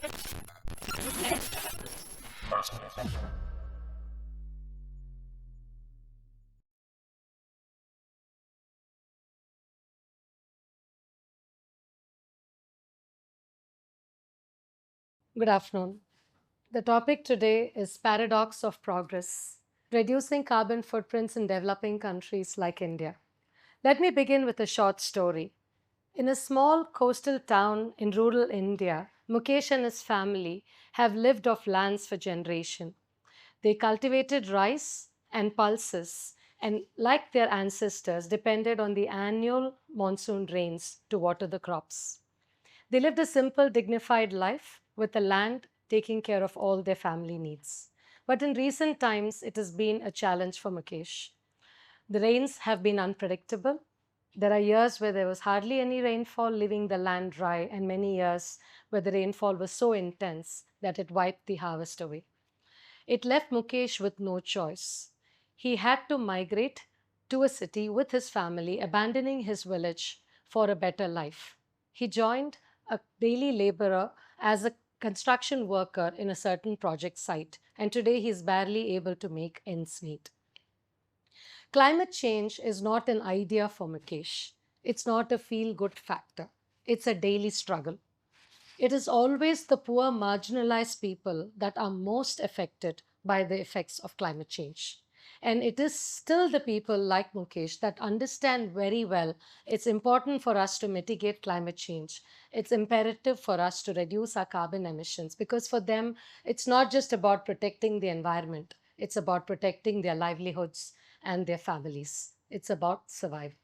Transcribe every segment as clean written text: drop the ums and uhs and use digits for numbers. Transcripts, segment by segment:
Good afternoon. The topic today is Paradox of Progress, reducing carbon footprints in developing countries like India. Let me begin with a short story. In a small coastal town in rural India, Mukesh and his family have lived off lands for generations. They cultivated rice and pulses and, like their ancestors, depended on the annual monsoon rains to water the crops. They lived a simple, dignified life with the land taking care of all their family needs. But in recent times, it has been a challenge for Mukesh. The rains have been unpredictable. There are years where there was hardly any rainfall, leaving the land dry, and many years where the rainfall was so intense that it wiped the harvest away. It left Mukesh with no choice. He had to migrate to a city with his family, abandoning his village for a better life. He joined a daily laborer as a construction worker in a certain project site, and today he is barely able to make ends meet. Climate change is not an idea for Mukesh. It's not a feel good factor. It's a daily struggle. It is always the poor, marginalized people that are most affected by the effects of climate change. And it is still the people like Mukesh that understand very well it's important for us to mitigate climate change. It's imperative for us to reduce our carbon emissions because for them, it's not just about protecting the environment, it's about protecting their livelihoods and their families. It's about survival.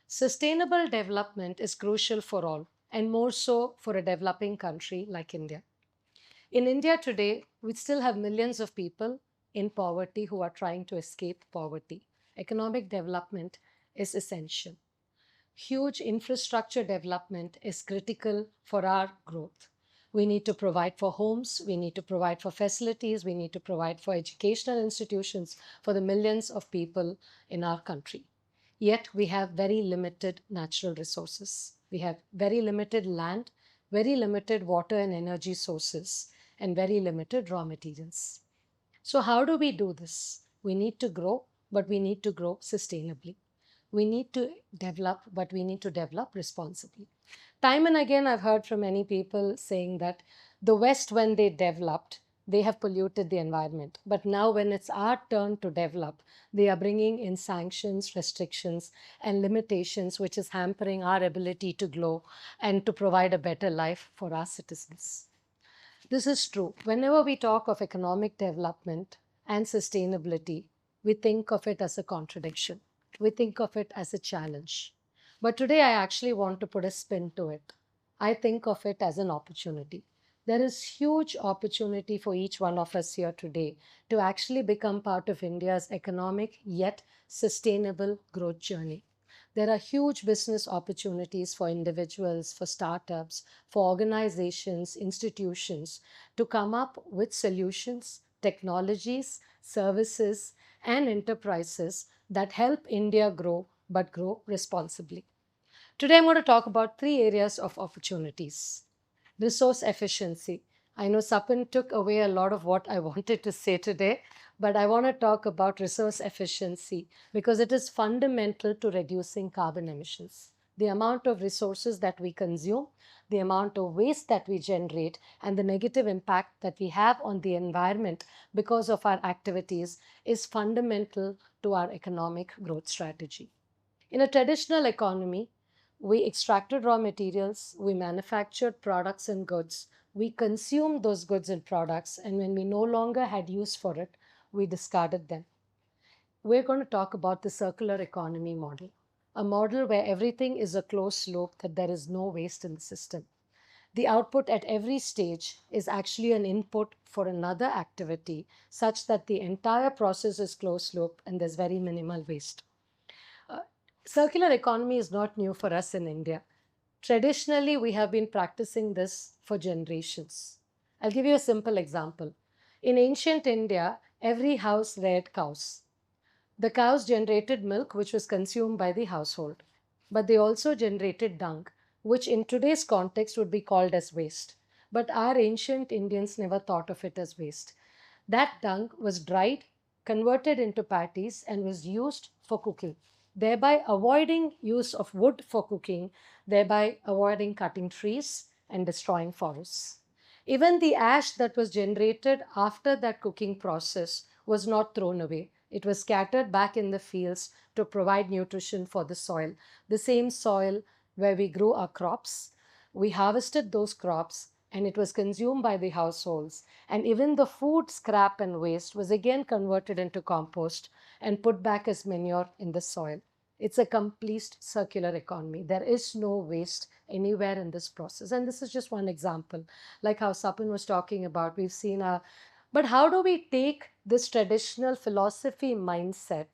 Sustainable development is crucial for all, and more so for a developing country like India. In India today, we still have millions of people in poverty who are trying to escape poverty. Economic development is essential. Huge infrastructure development is critical for our growth. We need to provide for homes, we need to provide for facilities, we need to provide for educational institutions for the millions of people in our country. Yet we have very limited natural resources. We have very limited land, very limited water and energy sources, and very limited raw materials. So, how do we do this? We need to grow, but we need to grow sustainably. We need to develop, but we need to develop responsibly. Time and again, I've heard from many people saying that the West, when they developed, they have polluted the environment. But now, when it's our turn to develop, they are bringing in sanctions, restrictions, and limitations, which is hampering our ability to grow and to provide a better life for our citizens. This is true. Whenever we talk of economic development and sustainability, we think of it as a contradiction. We think of it as a challenge. But today, I actually want to put a spin to it. I think of it as an opportunity. There is huge opportunity for each one of us here today to actually become part of India's economic yet sustainable growth journey. There are huge business opportunities for individuals, for startups, for organizations, institutions to come up with solutions, technologies, services, and enterprises that help India grow but grow responsibly. Today, I'm going to talk about three areas of opportunities. Resource efficiency. I know Sapin took away a lot of what I wanted to say today, but I want to talk about resource efficiency because it is fundamental to reducing carbon emissions. The amount of resources that we consume, the amount of waste that we generate, and the negative impact that we have on the environment because of our activities is fundamental to our economic growth strategy. In a traditional economy, we extracted raw materials, we manufactured products and goods, we consumed those goods and products, and when we no longer had use for it, we discarded them. We're going to talk about the circular economy model, a model where everything is a closed loop, that there is no waste in the system. The output at every stage is actually an input for another activity, such that the entire process is closed loop and there's very minimal waste. Uh, Circular economy is not new for us in India. Traditionally, we have been practicing this for generations. I'll give you a simple example. In ancient India, every house reared cows. The cows generated milk, which was consumed by the household, but they also generated dung, which in today's context would be called as waste. But our ancient Indians never thought of it as waste. That dung was dried, converted into patties, and was used for cooking, thereby avoiding use of wood for cooking, thereby avoiding cutting trees and destroying forests. Even the ash that was generated after that cooking process was not thrown away. It was scattered back in the fields to provide nutrition for the soil. The same soil where we grew our crops, we harvested those crops and it was consumed by the households. And even the food scrap and waste was again converted into compost and put back as manure in the soil. It's a complete circular economy. There is no waste anywhere in this process. And this is just one example, like how Sapin was talking about. We've seen a, but how do we take this traditional philosophy mindset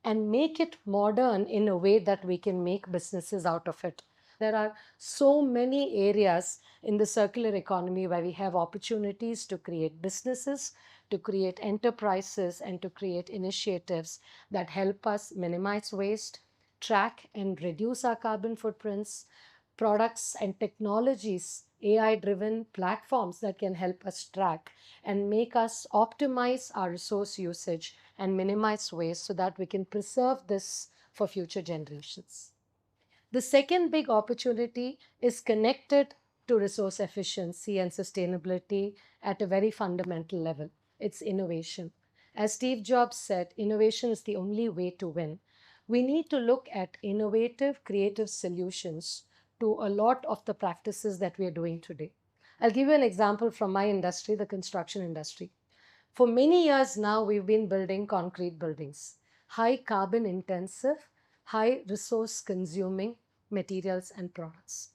and make it modern in a way that we can make businesses out of it? There are so many areas in the circular economy where we have opportunities to create businesses, to create enterprises, and to create initiatives that help us minimize waste, track and reduce our carbon footprints, products and technologies, AI driven platforms that can help us track and make us optimize our resource usage and minimize waste so that we can preserve this for future generations. The second big opportunity is connected to resource efficiency and sustainability at a very fundamental level. It's innovation. As Steve Jobs said, innovation is the only way to win. We need to look at innovative, creative solutions to a lot of the practices that we are doing today. I'll give you an example from my industry, the construction industry. For many years now, we've been building concrete buildings, high carbon intensive, high resource consuming materials and products.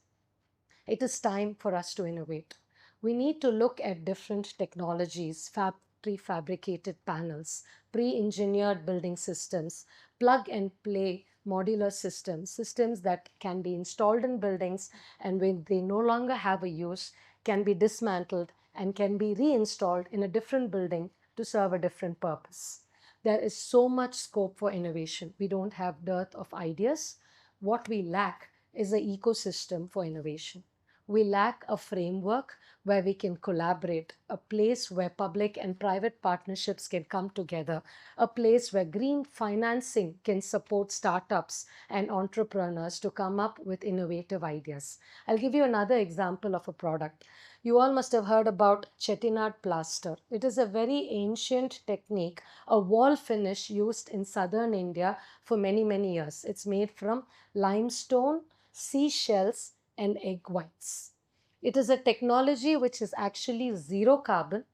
It is time for us to innovate. We need to look at different technologies, factory fabricated panels, pre engineered building systems, plug and play modular systems, systems that can be installed in buildings and when they no longer have a use, can be dismantled and can be reinstalled in a different building to serve a different purpose. There is so much scope for innovation. We don't have dearth of ideas. What we lack is an ecosystem for innovation. We lack a framework where we can collaborate, a place where public and private partnerships can come together, a place where green financing can support startups and entrepreneurs to come up with innovative ideas. I'll give you another example of a product. You all must have heard about Chettinad plaster. It is a very ancient technique, a wall finish used in southern India for many, many years. It's made from limestone, seashells, and egg whites. It is a technology which is actually zero carbon,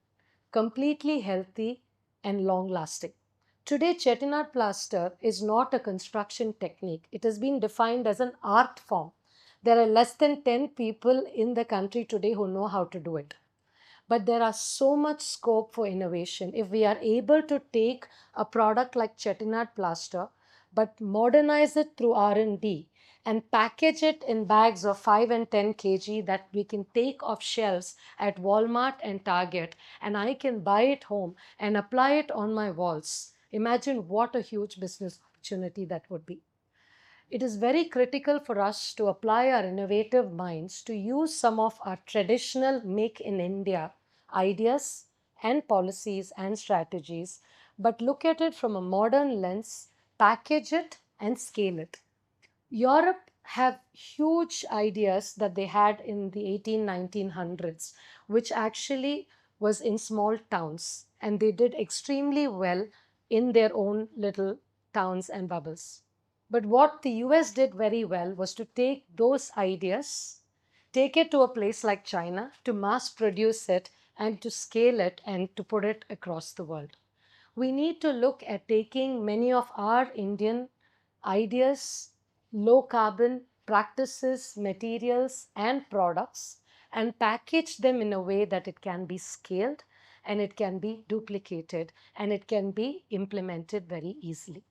completely healthy, and long lasting. Today, Chettinad plaster is not a construction technique. It has been defined as an art form. There are less than 10 people in the country today who know how to do it. But there are so much scope for innovation if we are able to take a product like Chettinad plaster but modernize it through R&D and package it in bags of 5 and 10 kg that we can take off shelves at Walmart and Target, and I can buy it home and apply it on my walls. Imagine what a huge business opportunity that would be. It is very critical for us to apply our innovative minds to use some of our traditional Make in India ideas and policies and strategies, but look at it from a modern lens, package it and scale it. Europe have huge ideas that they had in the 1900s, which actually was in small towns, and they did extremely well in their own little towns and bubbles. But what the US did very well was to take those ideas, take it to a place like China, to mass produce it and to scale it and to put it across the world. We need to look at taking many of our Indian ideas, low carbon practices, materials, and products and package them in a way that it can be scaled and it can be duplicated and it can be implemented very easily.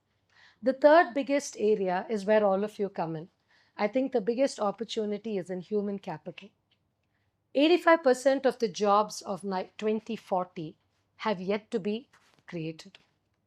The third biggest area is where all of you come in. I think the biggest opportunity is in human capital. 85% of the jobs of 2040 have yet to be created.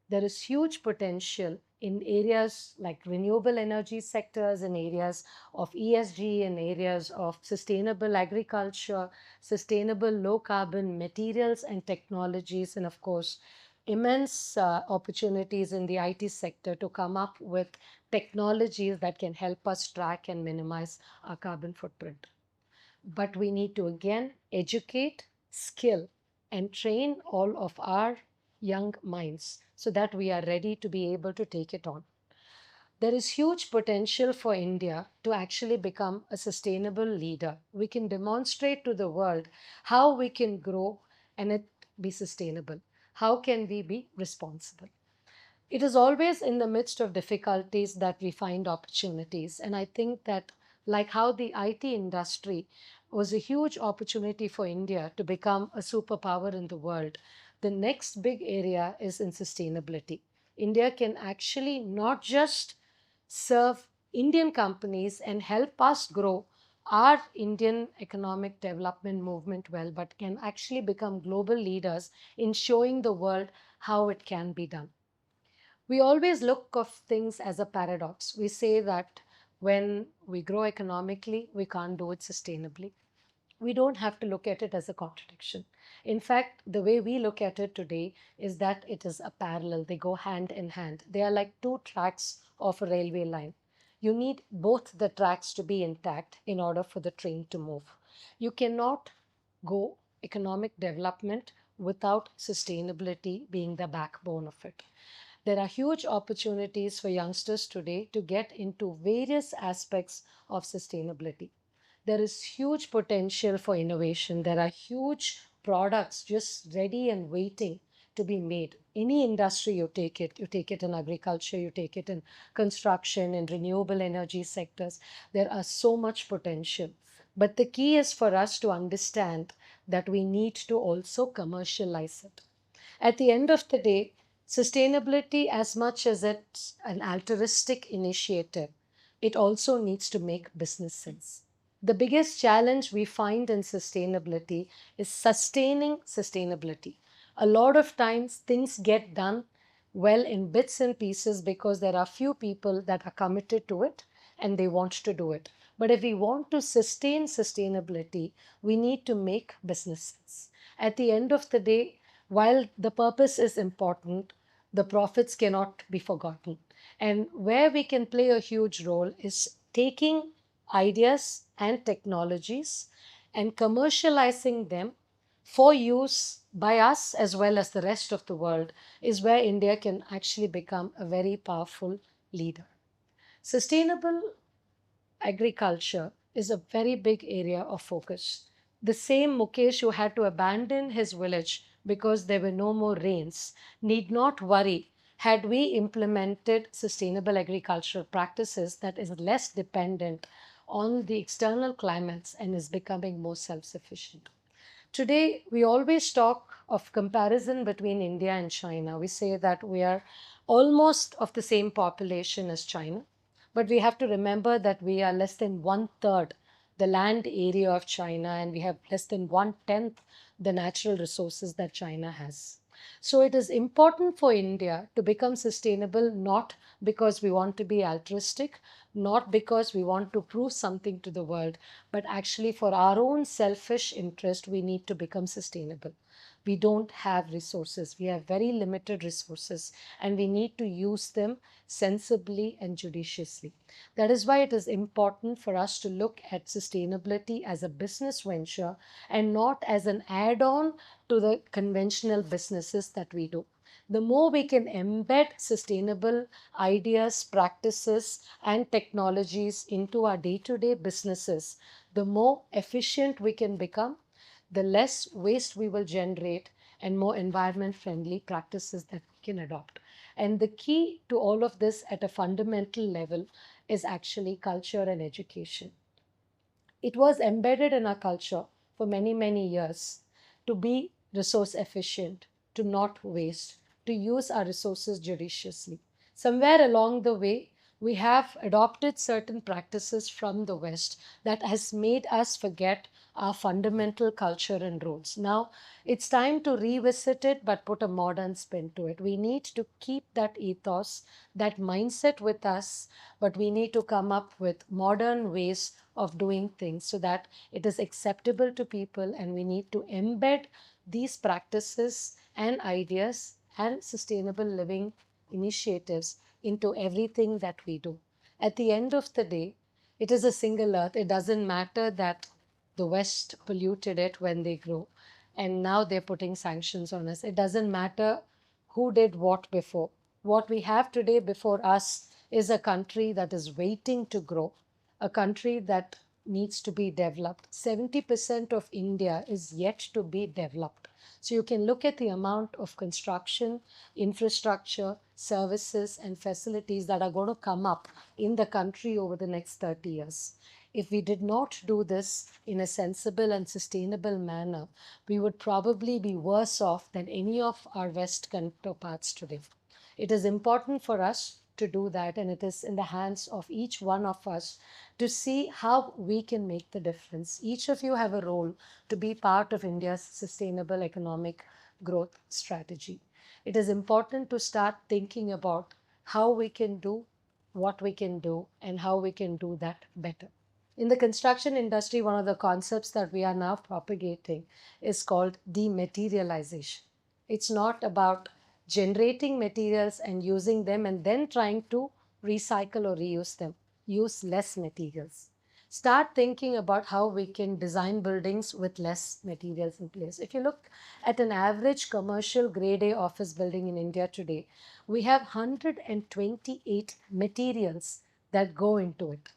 There is huge potential in areas like renewable energy sectors, in areas of ESG, in areas of sustainable agriculture, sustainable low carbon materials and technologies, and of course, immense opportunities in the IT sector to come up with technologies that can help us track and minimize our carbon footprint. But we need to again educate, skill, and train all of our young minds so that we are ready to be able to take it on. There is huge potential for India to actually become a sustainable leader. We can demonstrate to the world how we can grow and it be sustainable. How can we be responsible? It is always in the midst of difficulties that we find opportunities. And I think that, like how the IT industry was a huge opportunity for India to become a superpower in the world, the next big area is in sustainability. India can actually not just serve Indian companies and help us grow our Indian economic development movement well, but can actually become global leaders in showing the world how it can be done. We always look of things as a paradox. We say that when we grow economically, we can't do it sustainably. We don't have to look at it as a contradiction. In fact, the way we look at it today is that it is a parallel. They go hand in hand. They are like two tracks of a railway line. You need both the tracks to be intact in order for the train to move. You cannot go economic development without sustainability being the backbone of it. There are huge opportunities for youngsters today to get into various aspects of sustainability. There is huge potential for innovation. There are huge products just ready and waiting to be made. Any industry you take it in agriculture, you take it in construction, in renewable energy sectors, there are so much potential. But the key is for us to understand that we need to also commercialize it. At the end of the day, sustainability, as much as it's an altruistic initiative, it also needs to make business sense. The biggest challenge we find in sustainability is sustaining sustainability. A lot of times things get done well in bits and pieces because there are few people that are committed to it and they want to do it. But if we want to sustain sustainability, we need to make business sense. At the end of the day, while the purpose is important, the profits cannot be forgotten. And where we can play a huge role is taking ideas and technologies and commercializing them for use by us as well as the rest of the world is where India can actually become a very powerful leader. Sustainable agriculture is a very big area of focus. The same Mukesh who had to abandon his village because there were no more rains need not worry had we implemented sustainable agricultural practices that is less dependent on the external climates and is becoming more self-sufficient. Today, we always talk of comparison between India and China. We say that we are almost of the same population as China, but we have to remember that we are less than one third the land area of China and we have less than one tenth the natural resources that China has. So it is important for India to become sustainable not because we want to be altruistic, not because we want to prove something to the world, but actually for our own selfish interest, we need to become sustainable. We don't have resources. We have very limited resources and we need to use them sensibly and judiciously. That is why it is important for us to look at sustainability as a business venture and not as an add-on to the conventional businesses that we do. The more we can embed sustainable ideas, practices, and technologies into our day-to-day businesses, the more efficient we can become, the less waste we will generate, and more environment-friendly practices that we can adopt. And the key to all of this at a fundamental level is actually culture and education. It was embedded in our culture for many, many years to be resource efficient, to not waste, to use our resources judiciously. Somewhere along the way, We have adopted certain practices from the West that has made us forget our fundamental culture and roots. Now it's time to revisit it but put a modern spin to it. We need to keep that ethos, that mindset with us, but we need to come up with modern ways of doing things so that it is acceptable to people, and we need to embed these practices and ideas and sustainable living initiatives into everything that we do. At the end of the day, it is a single earth. It doesn't matter that the West polluted it when they grew and now they're putting sanctions on us. It doesn't matter who did what before. What we have today before us is a country that is waiting to grow, a country that needs to be developed. 70% of India is yet to be developed. So you can look at the amount of construction, infrastructure, services, and facilities that are going to come up in the country over the next 30 years. If we did not do this in a sensible and sustainable manner, we would probably be worse off than any of our West counterparts today. It is important for us to do that, and it is in the hands of each one of us to see how we can make the difference. Each of you have a role to be part of India's sustainable economic growth strategy. It is important to start thinking about how we can do what we can do and how we can do that better. In the construction industry, one of the concepts that we are now propagating is called dematerialization. It's not about generating materials and using them and then trying to recycle or reuse them. Use less materials. Start thinking about how we can design buildings with less materials in place. If you look at an average commercial grade A office building in India today, we have 128 materials that go into it,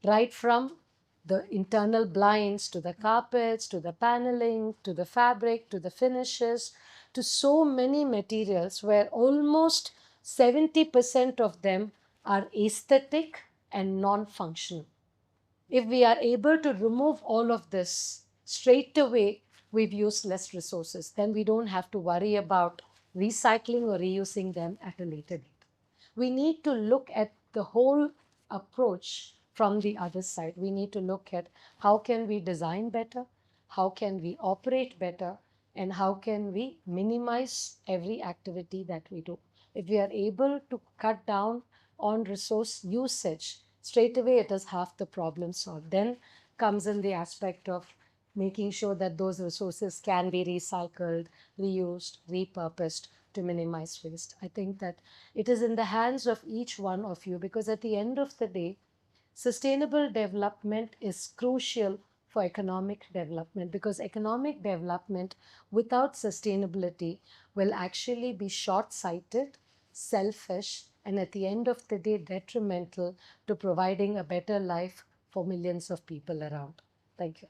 right from the internal blinds to the carpets to the paneling to the fabric to the finishes, to so many materials where almost 70% of them are aesthetic and non-functional. If we are able to remove all of this straight away, we've used less resources. Then we don't have to worry about recycling or reusing them at a later date. We need to look at the whole approach from the other side. We need to look at how can we design better, how can we operate better, and how can we minimize every activity that we do. If we are able to cut down on resource usage, straight away it is half the problem solved. Then comes in the aspect of making sure that those resources can be recycled, reused, repurposed to minimize waste. I think that it is in the hands of each one of you, because at the end of the day, sustainable development is crucial for economic development, because economic development without sustainability will actually be short-sighted, selfish, and at the end of the day detrimental to providing a better life for millions of people around. Thank you.